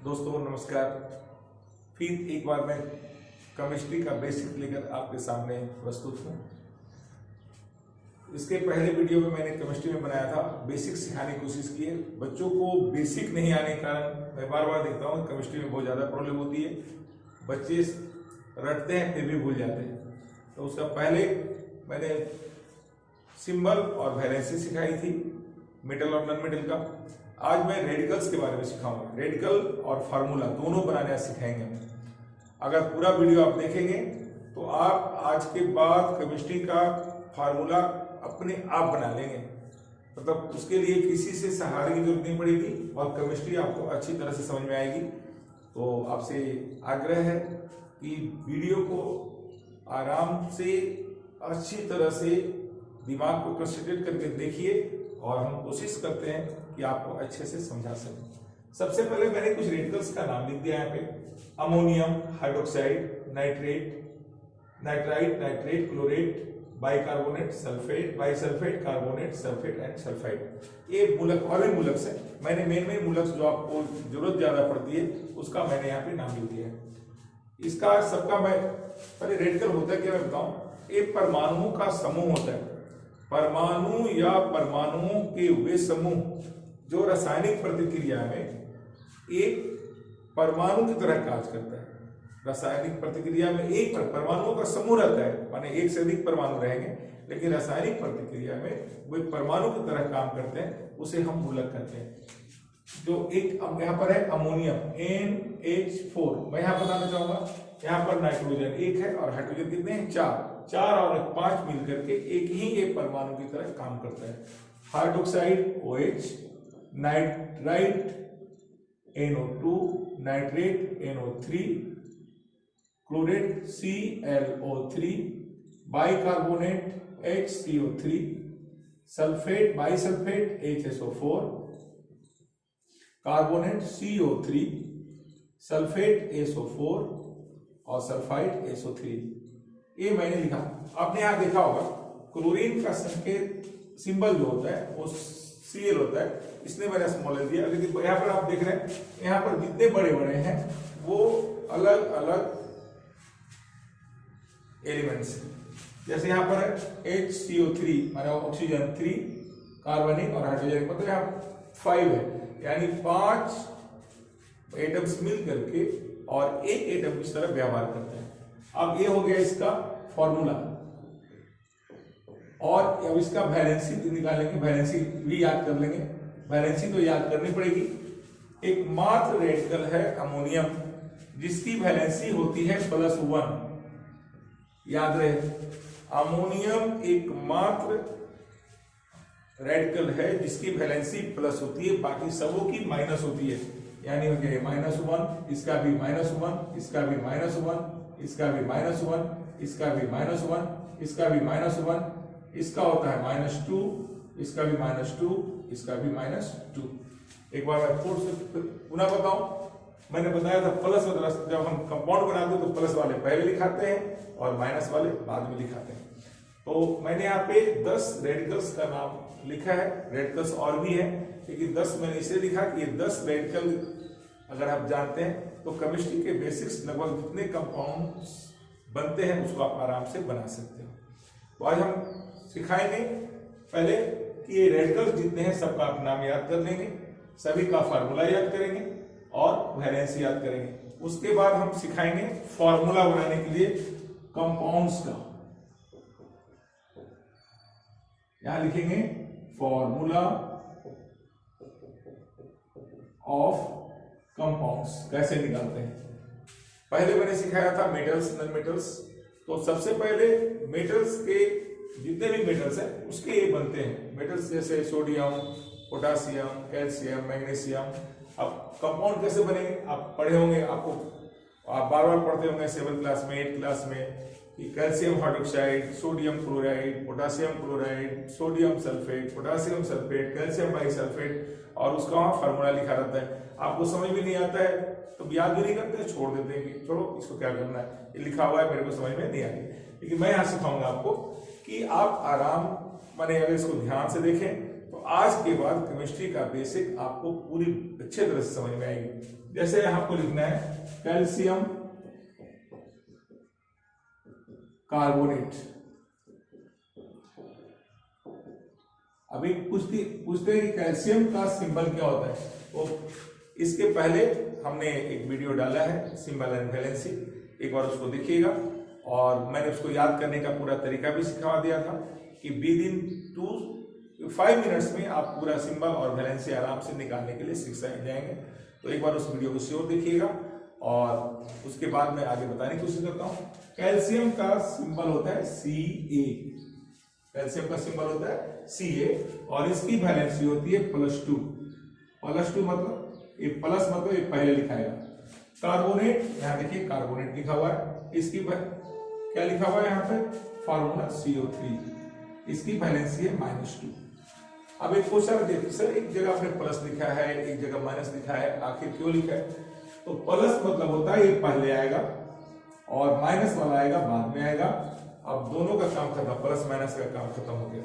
दोस्तों नमस्कार। फिर एक बार मैं केमिस्ट्री का बेसिक लेकर आपके सामने प्रस्तुत हूँ। इसके पहले वीडियो में मैंने केमिस्ट्री में बनाया था, बेसिक सिखाने की कोशिश की है। बच्चों को बेसिक नहीं आने के कारण मैं बार बार देखता हूँ केमिस्ट्री में बहुत ज़्यादा प्रॉब्लम होती है। बच्चे रटते हैं फिर भी भूल जाते हैं। तो उसका पहले मैंने सिंबल और वैलेंसी सिखाई थी, मेटल और नॉन मेटल का। आज मैं रेडिकल्स के बारे में सिखाऊंगा। रेडिकल और फार्मूला दोनों बनाना सिखाएंगे। अगर पूरा वीडियो आप देखेंगे तो आप आज के बाद केमिस्ट्री का फार्मूला अपने आप बना लेंगे। मतलब उसके लिए किसी से सहारे की जरूरत नहीं पड़ेगी और केमिस्ट्री आपको अच्छी तरह से समझ में आएगी। तो आपसे आग्रह है कि वीडियो को आराम से अच्छी तरह से दिमाग को कंसंट्रेट करके देखिए और हम कोशिश करते हैं कि आपको अच्छे से समझा सकें। सबसे पहले मैंने कुछ रेडिकल्स का नाम लिख दिया यहाँ पे। Ammonium hydroxide, nitrate, nitrite, nitrate, chlorate, bicarbonate, sulphate, bisulphate, carbonate, sulphate and sulphide. ये मूलक और भी मूलक है। मैंने मेन मूलक जो आपको जरूरत ज्यादा पड़ती है उसका मैंने यहाँ पे नाम लिख दिया है। इसका सबका मैं पहले रेडिकल होता है क्या मैं बताऊं। एक परमाणुओं का समूह होता है। परमाणु या परमाणुओं के वे समूह जो रासायनिक प्रतिक्रिया में एक परमाणु की तरह कार्य करता है। रासायनिक प्रतिक्रिया में एक परमाणुओं का समूह रहता है, माने एक से अधिक परमाणु रहेंगे, लेकिन रासायनिक प्रतिक्रिया में वे परमाणु की तरह काम करते हैं, उसे हम मूलक कहते हैं। जो एक यहाँ पर है अमोनियम NH4, मैं यहाँ बताना चाहूंगा। यहाँ पर नाइट्रोजन एक है और हाइड्रोजन कितने हैं? चार और 5 मिलकर के एक ही एक परमाणु की तरह काम करता है। Hydroxide OH, nitrite NO2, nitrate NO3, chlorate ClO3, bicarbonate HCO3, sulphate bisulphate HSO4, carbonate CO3, sulphate SO4 और सल्फाइड SO3। ये मैंने लिखा। आपने यहाँ देखा होगा क्लोरीन का संकेत सिंबल जो होता है वो Cl होता है, इसने मैंने स्मॉल एल दिया। लेकिन यहाँ पर आप देख रहे हैं यहाँ पर जितने बड़े बड़े हैं वो अलग अलग एलिमेंट्स हैं। जैसे यहाँ पर है HCO3 माने ऑक्सीजन 3, कार्बनिक और हाइड्रोजन, मतलब यहाँ 5 है, यानी 5 एटम्स मिल करके और एक एटम की तरह व्यवहार करते हैं। अब ये हो गया इसका फॉर्मूला और अब इसका वैलेंसी निकालेंगे। वैलेंसी भी याद कर लेंगे। वैलेंसी तो याद करनी पड़ेगी। एक मात्र रेडिकल है अमोनियम जिसकी वैलेंसी होती है +1। याद रहे, अमोनियम एक मात्र रेडिकल है जिसकी वैलेंसी प्लस होती है, बाकी सबों की माइनस होती है। यानी हो गया -1, इसका भी -1, इसका भी -1, इसका भी -1, इसका भी -1, इसका भी -1, इसका होता है -2, इसका भी -2, इसका भी -2। एक बार मैं फिर से पुनः बताऊं। मैंने बताया था प्लस मतलब जब हम कंपाउंड बनाते हैं तो प्लस वाले पहले लिखाते हैं और माइनस वाले बाद में लिखाते हैं। तो मैंने यहाँ पे 10 रेडिकल्स का नाम लिखा है। रेडिकल्स और भी है, लेकिन 10 मैंने इसलिए लिखा कि ये 10 रेडिकल अगर आप जानते हैं तो केमिस्ट्री के बेसिक्स लगभग जितने कंपाउंड्स बनते हैं उसको आप आराम से बना सकते हो। तो आज हम सिखाएंगे पहले कि ये रेडिकल्स जितने हैं सबका आप नाम याद कर लेंगे, सभी का फार्मूला याद करेंगे और वैलेंसी याद करेंगे। उसके बाद हम सिखाएंगे फॉर्मूला बनाने के लिए कंपाउंड्स का। यहां लिखेंगे फॉर्मूला ऑफ कंपाउंड्स कैसे निकालते हैं। पहले मैंने सिखाया था मेटल्स नॉन मेटल्स। तो सबसे पहले मेटल्स के जितने भी मेटल्स हैं उसके ये बनते हैं। मेटल्स जैसे सोडियम, पोटासियम, कैल्शियम, मैग्नीशियम। अब कंपाउंड कैसे बनेंगे आप पढ़े होंगे, आप बार बार पढ़ते होंगे 7th क्लास में 8th क्लास में कि calcium hydroxide, sodium chloride, potassium chloride, sodium sulphate, potassium sulphate, calcium bisulphate, और उसका वहां फार्मूला लिखा रहता है। आपको समझ में नहीं आता है तो याद भी नहीं करते, छोड़ देते हैं कि छोड़ो इसको क्या करना है, ये लिखा हुआ है मेरे को समझ में नहीं आ रही। लेकिन मैं यहाँ सिखाऊंगा आपको कि आप आराम माने अगर इसको ध्यान से देखें तो आज के बाद केमिस्ट्री का बेसिक आपको पूरी अच्छे तरह से समझ में आएगी। जैसे आपको लिखना है कैल्शियम कार्बोनेट। अभी पूछते हैं कि कैल्शियम का सिंबल क्या होता है। तो इसके पहले हमने एक वीडियो डाला है सिंबल एंड वैलेंसी, एक बार उसको देखिएगा। और मैंने उसको याद करने का पूरा तरीका भी सिखा दिया था कि विद इन 5 मिनट्स में आप पूरा सिंबल और वैलेंसी आराम से निकालने के लिए सीख जाएंगे। तो एक बार उस वीडियो को श्योर देखिएगा और उसके बाद मैं आगे बताने की कोशिश करता हूँ। कैल्शियम का सिंबल होता है Ca, कैल्शियम का सिंबल होता है Ca और इसकी वैलेंसी होती है +2। +2 मतलब ये प्लस मतलब ये पहले लिखाएगा। कार्बोनेट, यहाँ देखिए कार्बोनेट लिखा हुआ है, इसकी क्या लिखा हुआ है यहाँ पे फार्मूला CO3, इसकी वैलेंसी है -2। अब एक क्वेश्चन देखिए सर, एक जगह आपने प्लस लिखा है एक जगह माइनस लिखा है, आखिर क्यों लिखा है? तो प्लस मतलब होता है ये पहले आएगा और माइनस वाला आएगा बाद में आएगा। अब दोनों का काम खत्म, प्लस माइनस का काम खत्म हो गया।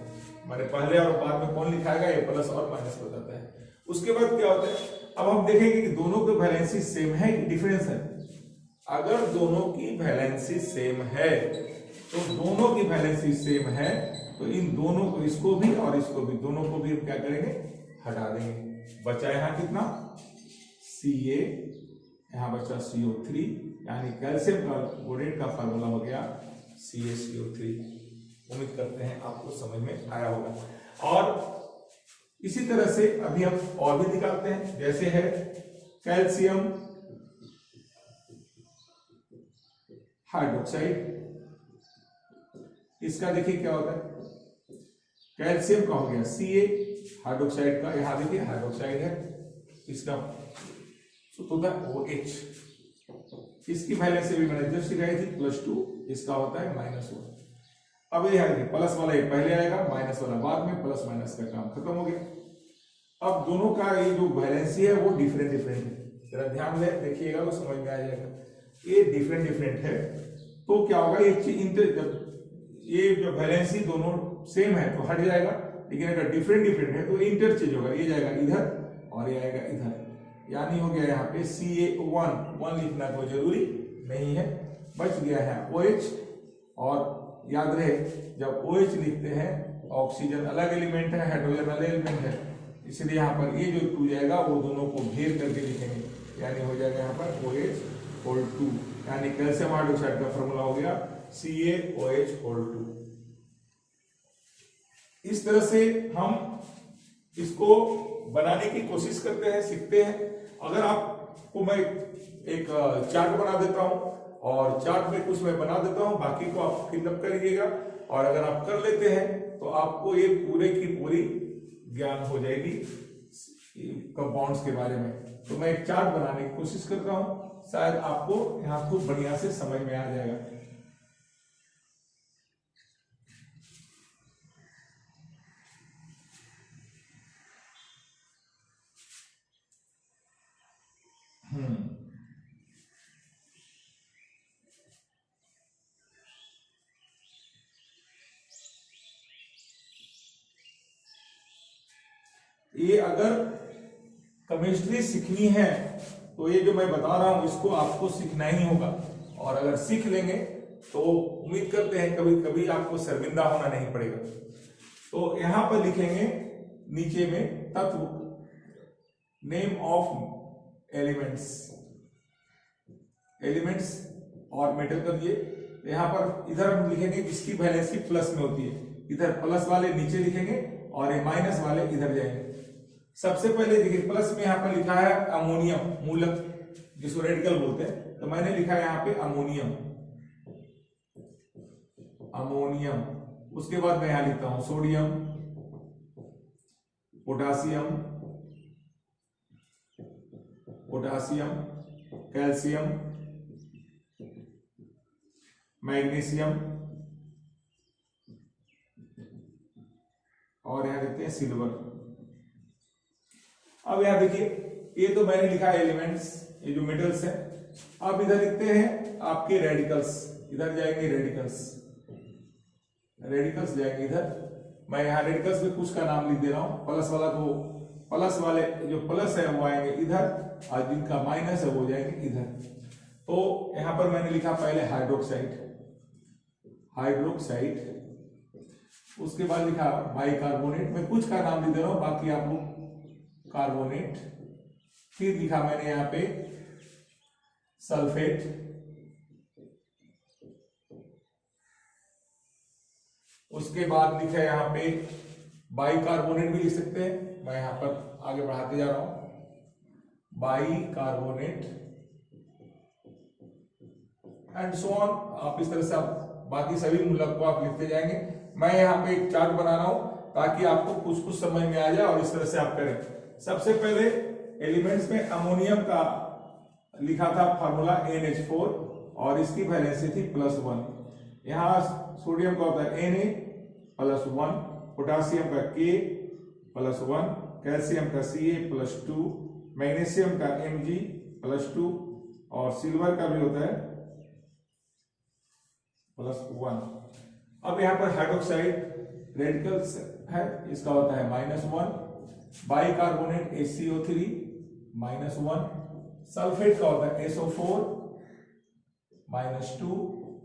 मैंने पहले और बाद में कौन लिखाएगा, ये प्लस और माइनस बताता है। उसके बाद क्या होता है, अब हम देखेंगे कि दोनों की वैलेंसी सेम है कि डिफरेंस है। अगर दोनों की वैलेंसी सेम है तो दोनों की वैलेंसी सेम है तो इन दोनों को, इसको भी और इसको भी, दोनों को भी क्या करेंगे, हटा देंगे। बचा यहाँ कितना Ca, यहाँ बचा CO3, यानी कैल्शियम कार्बोनेट का फार्मूला हो गया CaCO3। उम्मीद करते हैं आपको समझ में आया होगा। और इसी तरह से अभी हम और भी निकालते हैं, जैसे है कैल्शियम हाइड्रोक्साइड। इसका देखिए क्या होता है, कैल्शियम का हो गया Ca, हाइड्रोक्साइड का यहां देखिए हाइड्रोक्साइड है, इसका सूत्र होता है OH। इसकी वैलेंसी भी मैंने जब सिखाई थी +2, इसका होता है -1। अब ये है प्लस वाला ये पहले आएगा, माइनस वाला बाद में, प्लस माइनस का काम खत्म हो गया। अब दोनों का ये जो वैलेंसी है वो डिफरेंट है, जरा ध्यान से देखिएगा तो समझ में आ जाएगा। ये डिफरेंट है तो क्या होगा, ये जो वैलेंसी दोनों सेम है तो हट जाएगा, लेकिन अगर डिफरेंट है तो इंटरचेंज होगा, ये जाएगा इधर और ये आएगा इधर। यानी हो गया यहाँ पे Ca1 लिखना कोई जरूरी नहीं है, बच गया है OH। और याद रहे जब OH लिखते हैं ऑक्सीजन अलग एलिमेंट है, हाइड्रोजन अलग एलिमेंट है, इसलिए यहाँ पर ये जो 2 जाएगा वो दोनों को घेर करके लिखेंगे, यानी हो जाएगा यहाँ पर OH2, यानी कैल्शियम हाइड्रोक्साइड का फॉर्मूला हो गया CaOH2। इस तरह से हम इसको बनाने की कोशिश करते हैं, सीखते हैं। अगर आपको मैं एक चार्ट बना देता हूं और चार्ट में कुछ मैं बना देता हूं, बाकी को आप फिलअप करिएगा और अगर आप कर लेते हैं तो आपको ये पूरे की पूरी ज्ञान हो जाएगी कंपाउंड्स के बारे में। तो मैं एक चार्ट बनाने की कोशिश करता हूं, शायद आपको यहां खूब बढ़िया से समझ में आ जाएगा। ये अगर केमिस्ट्री सीखनी है तो ये जो मैं बता रहा हूं इसको आपको सीखना ही होगा, और अगर सीख लेंगे तो उम्मीद करते हैं कभी कभी आपको शर्मिंदा होना नहीं पड़ेगा। तो यहां पर लिखेंगे नीचे में तत्व, नेम ऑफ एलिमेंट्स और मेटल कर दिए। यहां पर इधर हम लिखेंगे जिसकी वैलेंसी प्लस में होती है, इधर प्लस वाले नीचे लिखेंगे और ये माइनस वाले इधर जाएंगे। सबसे पहले देखिए प्लस में यहां पर लिखा है अमोनियम, मूलक जिसको रेडिकल बोलते हैं, तो मैंने लिखा है यहां पे अमोनियम। उसके बाद मैं यहां लिखता हूं सोडियम, पोटासियम, कैल्शियम, मैग्नीशियम और यहां लिखते हैं सिल्वर। अब यहां देखिए ये तो मैंने लिखा है एलिमेंट्स, ये जो मेटल्स है। अब इधर लिखते हैं आपके रेडिकल्स, इधर जाएंगे रेडिकल्स जाएंगे इधर। मैं यहाँ रेडिकल्स में कुछ का नाम लिख दे रहा हूं, प्लस वाला तो प्लस वाले जो प्लस है वो आएंगे इधर और जिनका माइनस है वो जाएंगे इधर। तो यहां पर मैंने लिखा पहले हाइड्रोक्साइड, उसके बाद लिखा बाइकार्बोनेट, मैं कुछ का नाम लिख दे रहा हूं, बाकी आप लोग कार्बोनेट। फिर लिखा मैंने यहां पे सल्फेट, उसके बाद लिखा है यहां पे बाइकार्बोनेट भी लिख सकते हैं, मैं यहां पर आगे बढ़ाते जा रहा हूं, बाइकार्बोनेट एंड सो ऑन। आप इस तरह से आप बाकी सभी मूलक को आप लिखते जाएंगे। मैं यहाँ पे एक चार्ट बना रहा हूं ताकि आपको कुछ कुछ समझ में आ जाए और इस तरह से आप करें। सबसे पहले एलिमेंट्स में अमोनियम का लिखा था फार्मूला NH4 और इसकी वैलेंसी थी +1। यहाँ सोडियम का होता है Na+1, पोटासियम का K+1, कैल्शियम का Ca+2, मैग्नीशियम का Mg+2 और सिल्वर का भी होता है +1। अब यहाँ पर हाइड्रोक्साइड रेडिकल्स है, इसका होता है -1, बाइकार्बोनेट HCO3 -1, सल्फेट का होता है SO4 -2,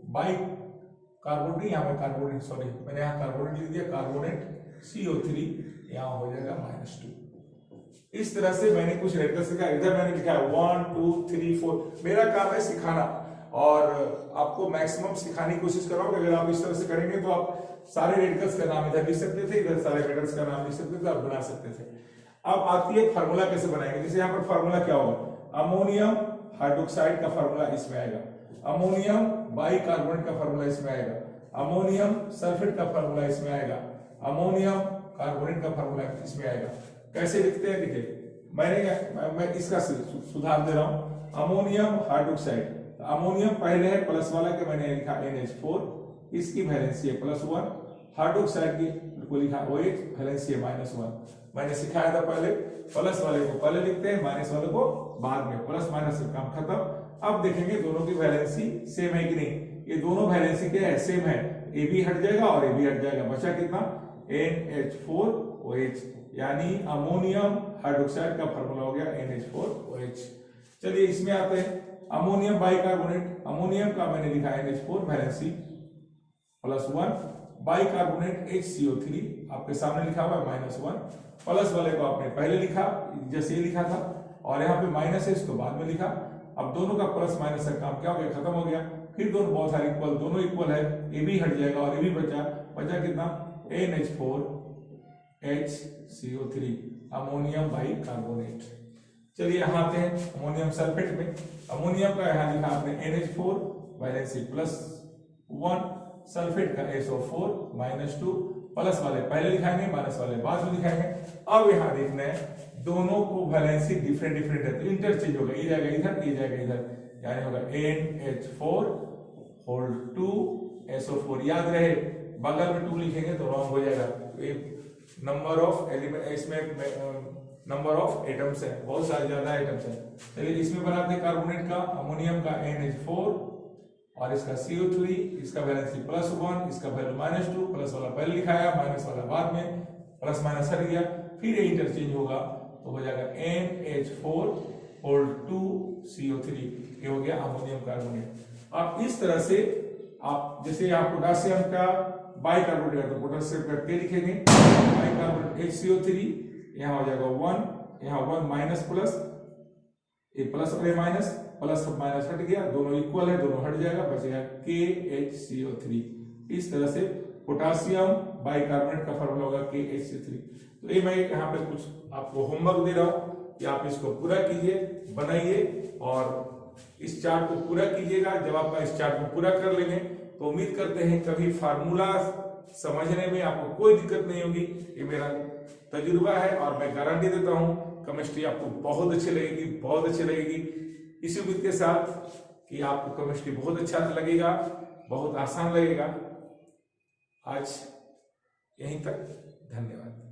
बाइकार्बोनेट, यहाँ पे कार्बोनेट, सॉरी मैंने यहाँ कार्बोनेट लिख दिया, कार्बोनेट CO3 यहाँ हो जाएगा -2। इस तरह से मैंने कुछ रेडिकल्स लिखा, इधर मैंने लिखा है 1 2 3 4। मेरा काम है सिखाना और आपको मैक्सिमम सिखाने की कोशिश कर रहा हूं। अगर आप इस तरह से करेंगे तो आप सारे रेडिकल्स का नाम इधर लिख सकते थे, इधर सारे मेटल्स का नाम लिख सकते थे, आप बना सकते थे। अब आती है फार्मूला कैसे बनाएंगे। जैसे यहाँ पर फार्मूला क्या होगा, अमोनियम हाइड्रोक्साइड का फार्मूला इसमें आएगा, अमोनियम बाइकार्बोनेट का फार्मूला इसमें आएगा, अमोनियम सल्फेट का फार्मूला इसमें आएगा, अमोनियम कार्बोनेट का फार्मूला इसमें आएगा। कैसे लिखते हैं देखिए, मैं इसका सुधार दे रहा हूं। अमोनियम हाइड्रोक्साइड, अमोनियम पहले है प्लस वाला के मैंने लिखा NH4, इसकी वैलेंसी है +1, हाइड्रोक्साइड की को लिखा OH, वैलेंसी है -1। मैंने सिखाया था पहले प्लस वाले को पहले लिखते हैं, माइनस वाले को बाद में, प्लस माइनस से काम खत्म। अब देखेंगे दोनों की वैलेंसी सेम है कि नहीं। ये दोनों वैलेंसी क्या है, सेम है, ए भी हट जाएगा और ए भी हट जाएगा, बचा कितना NH4OH, यानी अमोनियम हाइड्रोक्साइड का फार्मूला हो गया NH4OH। चलिए इसमें आते हैं, अमोनियम बाइकार्बोनेट, अमोनियम का मैंने लिखा NH4 वैलेंसी +1, बाइकार्बोनेट HCO3 आपके सामने लिखा हुआ है -1, प्लस वाले को आपने पहले लिखा जैसे ये लिखा था और यहाँ पे माइनस है इसको बाद में लिखा। अब दोनों का प्लस माइनस का काम क्या हो गया, खत्म हो गया। फिर दोनों बहुत सारे इक्वल, दोनों इक्वल है, ए भी हट जाएगा और ए भी बचा कितना NH4HCO3 अमोनियम बाइकार्बोनेट। चलिए यहाँ आते हैं अमोनियम सल्फेट में। अमोनियम का यहाँ लिखा आपने NH4 वैलेंसी +1, सल्फेट का SO4 -2, प्लस वाले पहले लिखाएंगे, माइनस वाले बाद में लिखाएंगे। अब यहाँ देखना है दोनों को वैलेंसी डिफरेंट है तो इंटरचेंज होगा, ये जाएगा इधर, ये जाएगा इधर, यानी होगा NH4 SO4। याद रहे बगल में 2 लिखेंगे तो रॉन्ग हो जाएगा। नंबर ऑफ एलिमेंट, इसमें नंबर ऑफ एटम्स है, बहुत सारे ज्यादा एटम्स है। चलिए इसमें बनाते हैं कार्बोनेट का, अमोनियम का NH4 और इसका CO3, इसका वैलेंसी +1, इसका वैल्यू -2, प्लस वाला पहले लिखाया, माइनस वाला बाद में, प्लस माइनस हट गया, फिर ये इंटरचेंज होगा तो हो जाएगा NH4 CO3, ये हो गया अमोनियम कार्बोनेट। अब इस तरह से आप जैसे यहाँ पोटासियम का बाइकार्बोनेट है तो पोटासियम का K लिखेंगे, बाइकार्बोनेट HCO3, यहाँ हो जाएगा 1, यहाँ 1 माइनस प्लस, ये प्लस और माइनस, प्लस माइनस हट गया, दोनों इक्वल है, दोनों हट जाएगा, बचेगा KHCO3। इस तरह से पोटासियम बाइकार्बोनेट का फार्मूला होगा KHCO3। तो ये मैं यहाँ पे कुछ आपको होमवर्क दे रहा हूँ कि आप इसको पूरा कीजिए, बनाइए और इस चार्ट को पूरा कीजिएगा। जब आप इस चार्ट को पूरा कर लेंगे तो उम्मीद करते हैं कभी फार्मूला समझने में आपको कोई दिक्कत नहीं होगी। ये मेरा तजुर्बा है और मैं गारंटी देता हूँ केमिस्ट्री आपको बहुत अच्छी लगेगी, बहुत अच्छी लगेगी। इसी उम्मीद के साथ कि आपको केमिस्ट्री बहुत अच्छा लगेगा, बहुत आसान लगेगा। आज यहीं तक, धन्यवाद।